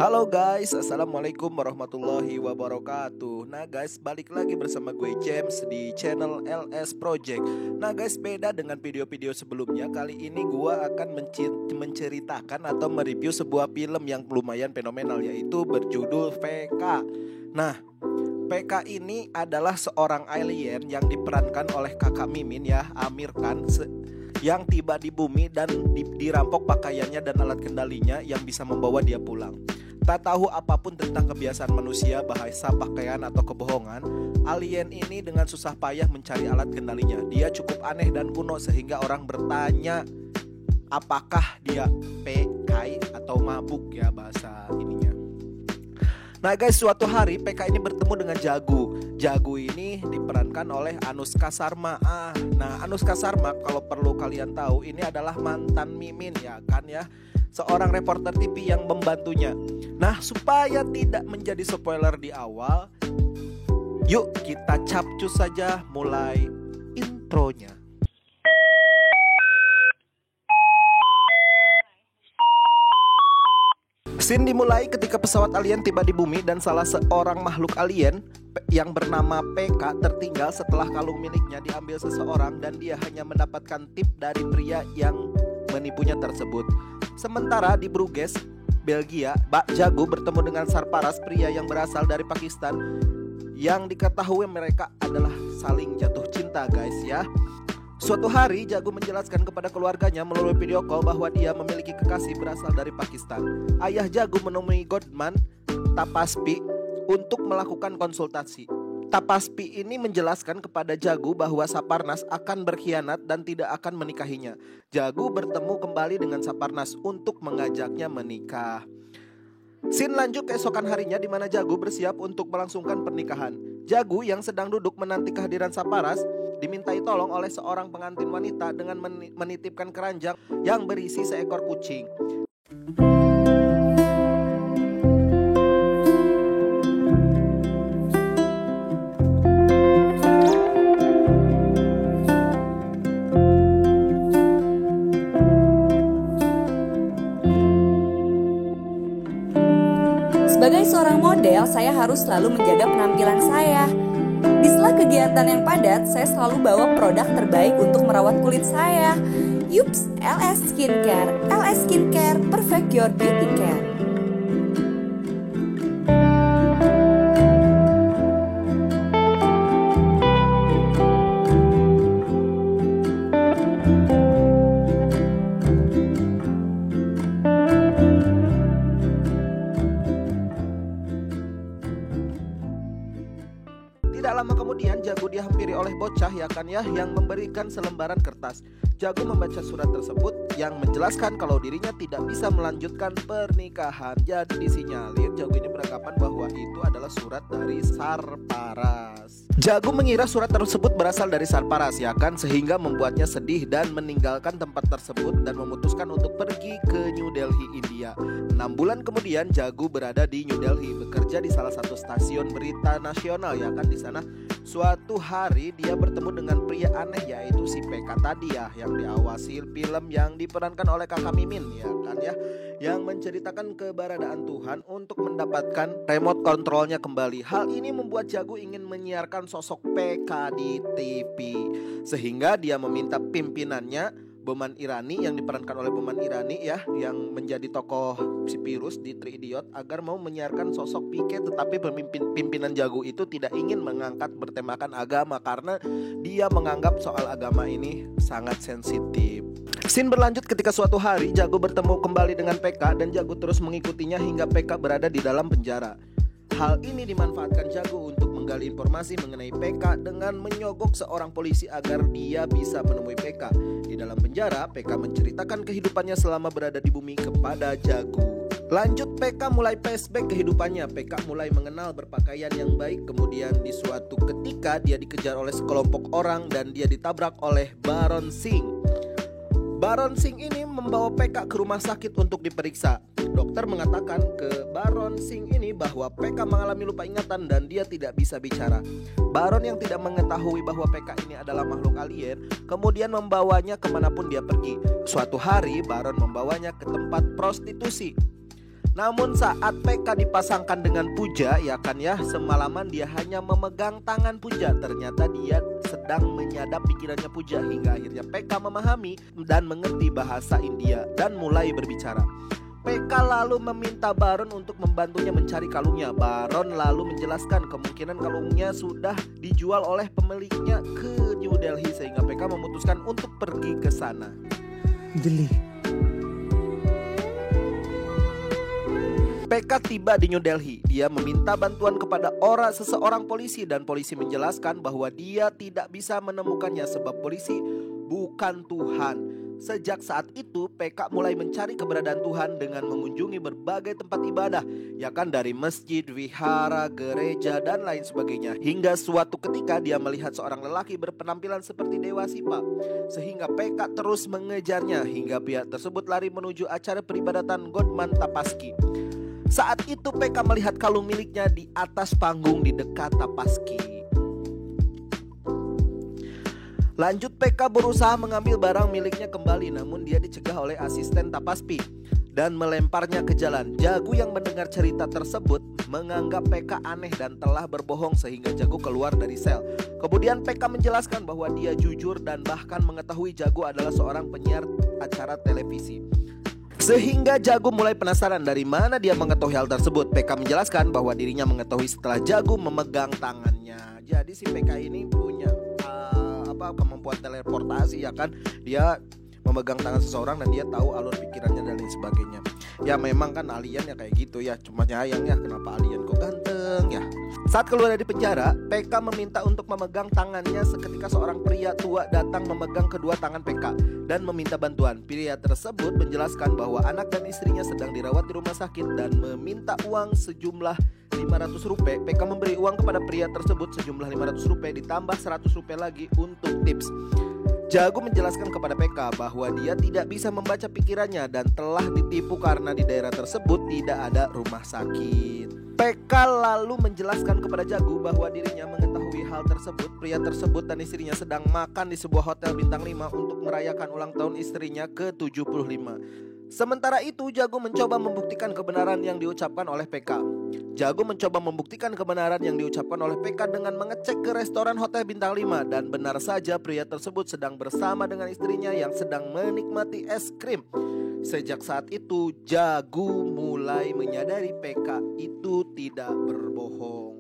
Halo guys, assalamualaikum warahmatullahi wabarakatuh. Nah guys, balik lagi bersama gue James di channel LS Project. Nah guys, beda dengan video-video sebelumnya. Kali ini gue akan menceritakan atau mereview sebuah film yang lumayan fenomenal, yaitu berjudul PK. Nah, PK ini adalah seorang alien yang diperankan oleh kakak Mimin ya, Amir Khan, yang tiba di bumi dan dirampok pakaiannya dan alat kendalinya yang bisa membawa dia pulang. Tak tahu apapun tentang kebiasaan manusia, bahasa, pakaian, atau kebohongan, alien ini dengan susah payah mencari alat kendalinya. Dia cukup aneh dan kuno sehingga orang bertanya apakah dia PK atau mabuk ya bahasa ininya. Nah guys, suatu hari PK ini bertemu dengan Jagu. Jagu ini diperankan oleh Anushka Sharma. Nah Anushka Sharma kalau perlu kalian tahu, ini adalah mantan Mimin ya kan ya, seorang reporter TV yang membantunya. Nah supaya tidak menjadi spoiler di awal, yuk kita capcus saja mulai intronya. Scene dimulai ketika pesawat alien tiba di bumi dan salah seorang makhluk alien yang bernama PK tertinggal setelah kalung miliknya diambil seseorang dan dia hanya mendapatkan tip dari pria yang menipunya tersebut. Sementara di Bruges, Belgia, Mbak Jagu bertemu dengan Sarparas, pria yang berasal dari Pakistan, yang diketahui mereka adalah saling jatuh cinta guys ya. Suatu hari Jagu menjelaskan kepada keluarganya melalui video call bahwa dia memiliki kekasih berasal dari Pakistan. Ayah Jagu menemui Godman Tapaspi untuk melakukan konsultasi. Tapaspi ini menjelaskan kepada Jagu bahwa Saparnas akan berkhianat dan tidak akan menikahinya. Jagu bertemu kembali dengan Saparnas untuk mengajaknya menikah. Scene lanjut keesokan harinya di mana Jagu bersiap untuk melangsungkan pernikahan. Jagu yang sedang duduk menanti kehadiran Saparas dimintai tolong oleh seorang pengantin wanita dengan menitipkan keranjang yang berisi seekor kucing. Sebagai seorang model, saya harus selalu menjaga penampilan saya. Di sela kegiatan yang padat, saya selalu bawa produk terbaik untuk merawat kulit saya. Yups, LS Skincare. LS Skincare, perfect your beauty care. Tidak lama kemudian Jagu dihampiri oleh bocah ya kan ya, yang memberikan selembaran kertas. Jagu membaca surat tersebut yang menjelaskan kalau dirinya tidak bisa melanjutkan pernikahan. Jadi disinyalir Jagu ini beranggapan bahwa itu adalah surat dari Sarparas. Jagu mengira surat tersebut berasal dari Sarparas ya kan, sehingga membuatnya sedih dan meninggalkan tempat tersebut dan memutuskan untuk pergi ke New Delhi, India. 6 bulan kemudian Jagu berada di New Delhi, bekerja di salah satu stasiun berita nasional ya kan. Di sana suatu hari dia bertemu dengan pria aneh, yaitu si PK tadi ya, yang diawasi film yang diperankan oleh kakak Mimin ya kan ya, yang menceritakan keberadaan Tuhan untuk mendapatkan remote kontrolnya kembali. Hal ini membuat Jagu ingin menyiarkan sosok PK di TV, sehingga dia meminta pimpinannya Boman Irani yang diperankan oleh Boman Irani ya, yang menjadi tokoh si Virus di Three Idiot, agar mau menyiarkan sosok PK. Tetapi pimpinan Jagu itu tidak ingin mengangkat bertemakan agama karena dia menganggap soal agama ini sangat sensitif. Scene berlanjut ketika suatu hari Jagu bertemu kembali dengan PK dan Jagu terus mengikutinya hingga PK berada di dalam penjara. Hal ini dimanfaatkan Jagu untuk menggali informasi mengenai PK dengan menyogok seorang polisi agar dia bisa menemui PK. Di dalam penjara, PK menceritakan kehidupannya selama berada di bumi kepada Jagu. Lanjut, PK mulai flashback kehidupannya. PK mulai mengenal berpakaian yang baik. Kemudian di suatu ketika dia dikejar oleh sekelompok orang dan dia ditabrak oleh Baron Singh. Baron Singh ini membawa PK ke rumah sakit untuk diperiksa. Dokter mengatakan ke Baron Singh ini bahwa PK mengalami lupa ingatan dan dia tidak bisa bicara. Baron yang tidak mengetahui bahwa PK ini adalah makhluk alien kemudian membawanya kemanapun dia pergi. Suatu hari Baron membawanya ke tempat prostitusi. Namun saat PK dipasangkan dengan Puja, semalaman dia hanya memegang tangan Puja. Ternyata dia sedang menyadap pikirannya Puja, hingga akhirnya PK memahami dan mengerti bahasa India dan mulai berbicara. PK lalu meminta Baron untuk membantunya mencari kalungnya. Baron lalu menjelaskan kemungkinan kalungnya sudah dijual oleh pemiliknya ke New Delhi, sehingga PK memutuskan untuk pergi ke sana. Jeli. PK tiba di New Delhi. Dia meminta bantuan kepada seseorang polisi, dan polisi menjelaskan bahwa dia tidak bisa menemukannya sebab polisi bukan Tuhan. Sejak saat itu PK mulai mencari keberadaan Tuhan dengan mengunjungi berbagai tempat ibadah, dari masjid, wihara, gereja, dan lain sebagainya. Hingga suatu ketika dia melihat seorang lelaki berpenampilan seperti Dewa Sipa, sehingga PK terus mengejarnya hingga pihak tersebut lari menuju acara peribadatan Godman Tapaski. Saat itu PK melihat kalung miliknya di atas panggung di dekat Tapaski. Lanjut, PK berusaha mengambil barang miliknya kembali, namun dia dicegah oleh asisten Tapaspi dan melemparnya ke jalan. Jagu yang mendengar cerita tersebut menganggap PK aneh dan telah berbohong, sehingga Jagu keluar dari sel. Kemudian PK menjelaskan bahwa dia jujur dan bahkan mengetahui Jagu adalah seorang penyiar acara televisi. Sehingga Jagu mulai penasaran dari mana dia mengetahui hal tersebut. PK menjelaskan bahwa dirinya mengetahui setelah Jagu memegang tangannya. Jadi si PK ini punya kemampuan teleportasi, dia memegang tangan seseorang dan dia tahu alur pikirannya dan lain sebagainya. Ya memang kan alien ya kayak gitu ya. Cuma nyayang ya, kenapa alien kok ganteng ya. Saat keluar dari penjara, PK meminta untuk memegang tangannya. Seketika seorang pria tua datang memegang kedua tangan PK dan meminta bantuan. Pria tersebut menjelaskan bahwa anak dan istrinya sedang dirawat di rumah sakit dan meminta uang sejumlah 500 rupiah. PK memberi uang kepada pria tersebut sejumlah 500 rupiah ditambah 100 rupiah lagi untuk tips. Jagu menjelaskan kepada PK bahwa dia tidak bisa membaca pikirannya dan telah ditipu karena di daerah tersebut tidak ada rumah sakit. PK lalu menjelaskan kepada Jagu bahwa dirinya mengetahui hal tersebut. Pria tersebut dan istrinya sedang makan di sebuah hotel bintang 5 untuk merayakan ulang tahun istrinya ke-75. Sementara itu Jagu mencoba membuktikan kebenaran yang diucapkan oleh PK. Jagu mencoba membuktikan kebenaran yang diucapkan oleh PK dengan mengecek ke restoran hotel bintang 5. Dan benar saja pria tersebut sedang bersama dengan istrinya yang sedang menikmati es krim. Sejak saat itu Jagu mulai menyadari PK itu tidak berbohong.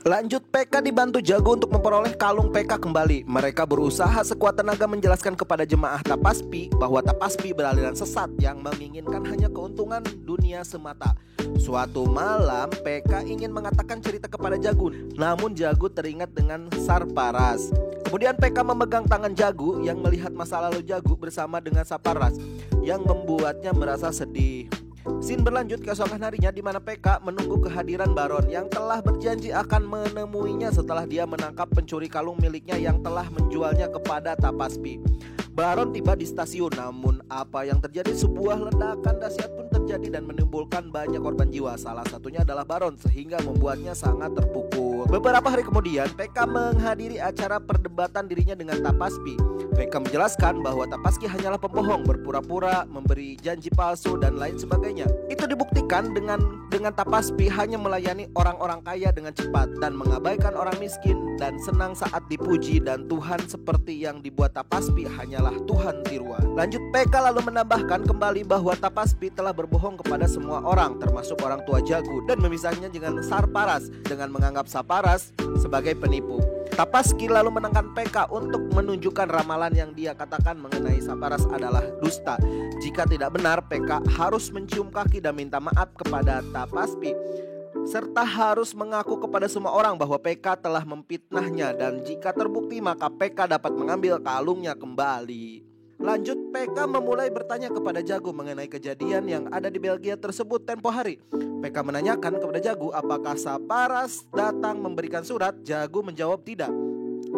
Lanjut, PK dibantu Jagu untuk memperoleh kalung PK kembali. Mereka berusaha sekuat tenaga menjelaskan kepada jemaah Tapaspi bahwa Tapaspi beraliran sesat yang menginginkan hanya keuntungan dunia semata. Suatu malam PK ingin mengatakan cerita kepada Jagu, namun Jagu teringat dengan Sarparas. Kemudian PK memegang tangan Jagu yang melihat masa lalu Jagu bersama dengan Sarparas yang membuatnya merasa sedih. Scene berlanjut keesokan harinya di mana PK menunggu kehadiran Baron yang telah berjanji akan menemuinya setelah dia menangkap pencuri kalung miliknya yang telah menjualnya kepada Tapaspi. Baron tiba di stasiun, namun apa yang terjadi? Sebuah ledakan dahsyat pun terjadi dan menimbulkan banyak korban jiwa. Salah satunya adalah Baron, sehingga membuatnya sangat terpukul. Beberapa hari kemudian PK menghadiri acara perdebatan dirinya dengan Tapaspi. PK menjelaskan bahwa Tapaski hanyalah pembohong, berpura-pura, memberi janji palsu dan lain sebagainya. Itu dibuktikan dengan Tapaspi hanya melayani orang-orang kaya dengan cepat dan mengabaikan orang miskin dan senang saat dipuji, dan Tuhan seperti yang dibuat Tapaspi hanyalah Tuhan tiruan. Lanjut, PK lalu menambahkan kembali bahwa Tapaspi telah berbohong kepada semua orang termasuk orang tua Jagu dan memisahnya dengan Sarparas dengan menganggap Sarparas sebagai penipu. Tapaski lalu menangkan PK untuk menunjukkan ramalan yang dia katakan mengenai Sarparas adalah dusta. Jika tidak benar, PK harus mencium kaki dan minta maaf kepada Tapaspi, serta harus mengaku kepada semua orang bahwa PK telah memfitnahnya, dan jika terbukti maka PK dapat mengambil kalungnya kembali. Lanjut, PK memulai bertanya kepada Jagu mengenai kejadian yang ada di Belgia tersebut tempo hari. PK menanyakan kepada Jagu apakah Sarparas datang memberikan surat. Jagu menjawab tidak.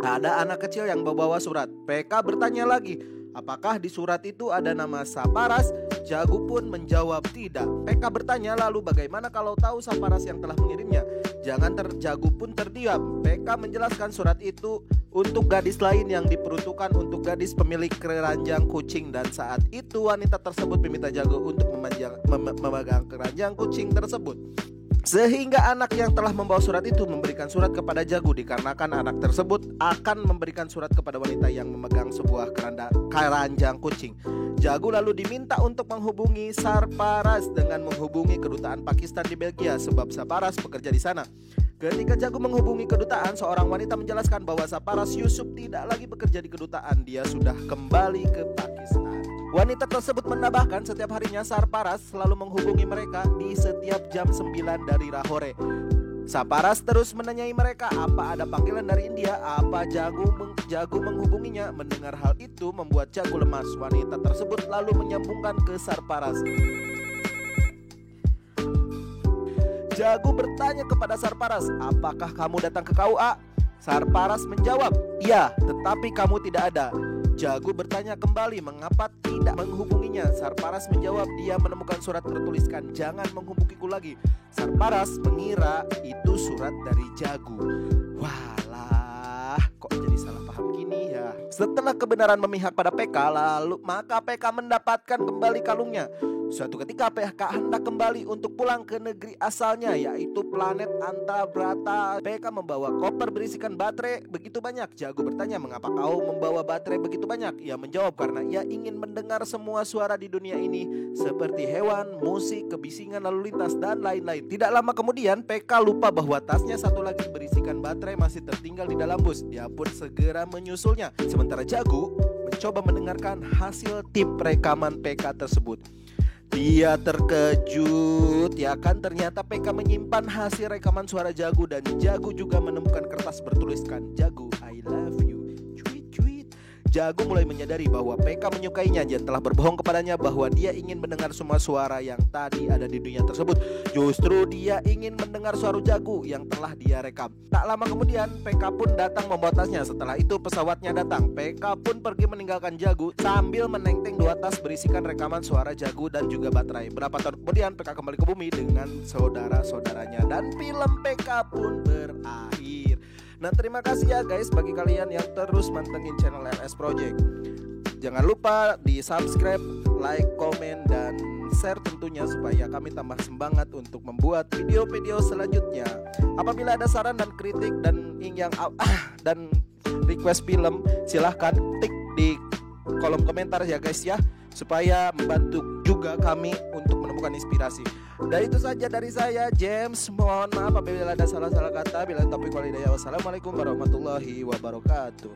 Ada anak kecil yang membawa surat. PK bertanya lagi, apakah di surat itu ada nama Sarparas? Jagu pun menjawab tidak. PK bertanya, lalu bagaimana kalau tahu Sarparas yang telah mengirimnya? Jagu pun terdiam. PK menjelaskan surat itu untuk gadis lain yang diperuntukkan untuk gadis pemilik keranjang kucing, dan saat itu wanita tersebut meminta Jago untuk memegang keranjang kucing tersebut. Sehingga anak yang telah membawa surat itu memberikan surat kepada Jago, dikarenakan anak tersebut akan memberikan surat kepada wanita yang memegang sebuah keranjang kucing. Jago lalu diminta untuk menghubungi Sarparas dengan menghubungi kedutaan Pakistan di Belgia, sebab Sarparas bekerja di sana. Ketika Jago menghubungi kedutaan, seorang wanita menjelaskan bahwa Sarparas Yusuf tidak lagi bekerja di kedutaan, dia sudah kembali ke Pakistan. Wanita tersebut menambahkan setiap harinya Sarparas selalu menghubungi mereka di setiap jam 9 dari Lahore. Sarparas terus menanyai mereka apa ada panggilan dari India, apa Jago menghubunginya. Mendengar hal itu membuat Jago lemas. Wanita tersebut lalu menyambungkan ke Sarparas. Jago bertanya kepada Sarparas, apakah kamu datang ke KUA? Sarparas menjawab, iya, tetapi kamu tidak ada. Jago bertanya kembali mengapa tidak menghubunginya. Sarparas menjawab dia menemukan surat bertuliskan jangan menghubungiku lagi. Sarparas mengira itu surat dari Jago. Walah, kok jadi salah paham gini ya. Setelah kebenaran memihak pada PK, maka PK mendapatkan kembali kalungnya. Suatu ketika PK hendak kembali untuk pulang ke negeri asalnya, yaitu planet Antabrata. PK membawa koper berisikan baterai begitu banyak. Jago bertanya, mengapa kau membawa baterai begitu banyak? Ia menjawab, karena ia ingin mendengar semua suara di dunia ini, seperti hewan, musik, kebisingan lalu lintas, dan lain-lain. Tidak lama kemudian PK lupa bahwa tasnya satu lagi berisikan baterai masih tertinggal di dalam bus. Dia pun segera menyusulnya. Sementara Jago mencoba mendengarkan hasil tip rekaman PK tersebut. Dia terkejut, ya kan, ternyata PK menyimpan hasil rekaman suara Jago, dan Jago juga menemukan kertas bertuliskan Jago, I love you. Jago mulai menyadari bahwa PK menyukainya dan telah berbohong kepadanya bahwa dia ingin mendengar semua suara yang tadi ada di dunia tersebut. Justru dia ingin mendengar suara Jago yang telah dia rekam. Tak lama kemudian PK pun datang membawa tasnya. Setelah itu pesawatnya datang. PK pun pergi meninggalkan Jago sambil menenteng 2 tas berisikan rekaman suara Jago dan juga baterai. Berapa tahun kemudian PK kembali ke bumi dengan saudara-saudaranya dan film PK pun berakhir. Nah, terima kasih ya guys bagi kalian yang terus mantengin channel LS Project. Jangan lupa di subscribe, like, komen, dan share tentunya supaya kami tambah semangat untuk membuat video-video selanjutnya. Apabila ada saran dan kritik dan dan request film, silahkan tik di kolom komentar ya guys ya, supaya membantu juga kami untuk menemukan inspirasi. Dan itu saja dari saya, James. Mohon maaf apabila ada salah-salah kata. Bila taufiq wal hidayah. Wassalamualaikum warahmatullahi wabarakatuh.